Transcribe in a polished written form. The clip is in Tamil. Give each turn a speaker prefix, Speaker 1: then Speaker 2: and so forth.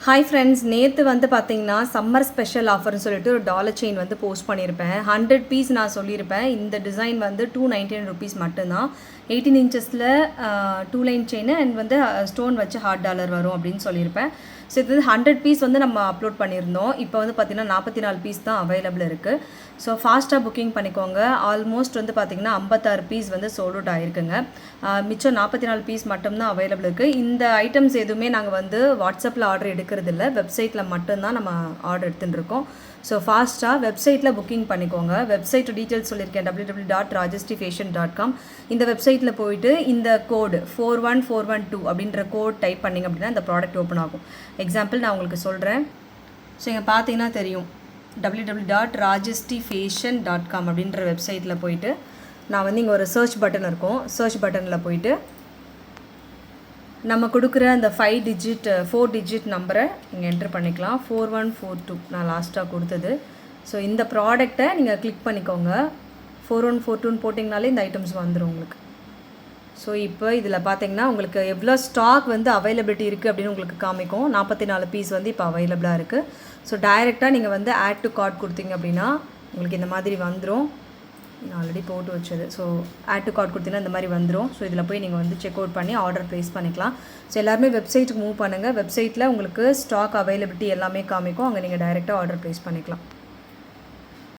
Speaker 1: ஹாய் ஃப்ரெண்ட்ஸ், நேற்று வந்து பார்த்தீங்கன்னா சம்மர் ஸ்பெஷல் ஆஃபர்னு சொல்லிட்டு ஒரு டாலர் செயின் வந்து போஸ்ட் பண்ணியிருப்பேன். 100 பீஸ் நான் சொல்லியிருப்பேன். இந்த டிசைன் வந்து $299 மட்டும்தான். 18 இன்ச்சஸில் 2 லைன் செயின் அண்ட் வந்து ஸ்டோன் வச்சு $100 வரும் அப்படின்னு சொல்லியிருப்பேன். ஸோ இது 100 பீஸ் வந்து நம்ம அப்லோட் பண்ணியிருந்தோம். இப்போ வந்து பார்த்திங்கன்னா 44 பீஸ் தான் அவைலபிள் இருக்குது. ஸோ ஃபாஸ்ட்டாக புக்கிங் பண்ணிக்கோங்க. ஆல்மோஸ்ட் வந்து பார்த்திங்கன்னா 56 பீஸ் வந்து சோல்ட் அவுட் ஆகிருக்குங்க. மிச்சம் 44 பீஸ் மட்டும்தான் அவைலபிள் இருக்குது. இந்த ஐட்டம்ஸ் எதுவுமே நாங்கள் வந்து வாட்ஸ்அப்பில் ஆர்டர் எடுக்கிறதில்ல, வெப்சைட்டில் மட்டும்தான் நம்ம ஆர்டர் எடுத்துகிட்டு இருக்கோம். ஸோ ஃபாஸ்ட்டாக வெப்சைட்டில் புக்கிங் பண்ணிக்கோங்க. வெப்சைட் டீட்டெயில்ஸ் சொல்லியிருக்கேன், www.rajastifashion.com. இந்த வெப்சைட்டில் போயிட்டு இந்த கோடு 41412 அப்படின்ற கோட் டைப் பண்ணிங்க அப்படின்னா இந்த ப்ராடக்ட் ஓப்பன் ஆகும். எக்ஸாம்பிள் நான் உங்களுக்கு சொல்கிறேன். ஸோ இங்கே பார்த்தீங்கன்னா தெரியும், www.rajastifashion.com அப்படின்ற வெப்சைட்டில் போயிட்டு நான் வந்து இங்கே ஒரு சர்ச் பட்டன் இருக்கும். சர்ச் பட்டனில் போயிட்டு நம்ம கொடுக்குற அந்த 4 டிஜிட் நம்பரை இங்கே என்ட்ரு பண்ணிக்கலாம். 4142 நான் லாஸ்ட்டாக கொடுத்தது. ஸோ இந்த ப்ராடக்டை நீங்கள் கிளிக் பண்ணிக்கோங்க. 4142 போட்டிங்கனாலே இந்த ஐட்டம்ஸ் வந்துடும் உங்களுக்கு. ஸோ இப்போ இதில் பார்த்தீங்கன்னா உங்களுக்கு எவ்வளோ ஸ்டாக் வந்து அவைலபிலிட்டி இருக்குது அப்படின்னு உங்களுக்கு காமிக்கும். 44 பீஸ் வந்து இப்போ அவைலபிளாக இருக்குது. ஸோ டைரெக்டாக நீங்கள் வந்து ஆட் டு கார்ட் கொடுத்தீங்க அப்படின்னா உங்களுக்கு இந்த மாதிரி வந்துடும். நான் ஆல்ரெடி போட்டு வச்சது. ஸோ ஆட் டு கார்ட் கொடுத்தீங்கன்னா இந்த மாதிரி வந்துடும். ஸோ இதில் போய் நீங்கள் வந்து செக் அவுட் பண்ணி ஆர்டர் ப்ளேஸ் பண்ணிக்கலாம். ஸோ எல்லாருமே வெப்சைட்டுக்கு மூவ் பண்ணுங்கள். வெப்சைட்டில் உங்களுக்கு ஸ்டாக் அவைலபிலிட்டி எல்லாமே காமிக்கும். அங்கே நீங்கள் டைரெக்டாக ஆர்டர் ப்ளேஸ் பண்ணிக்கலாம்.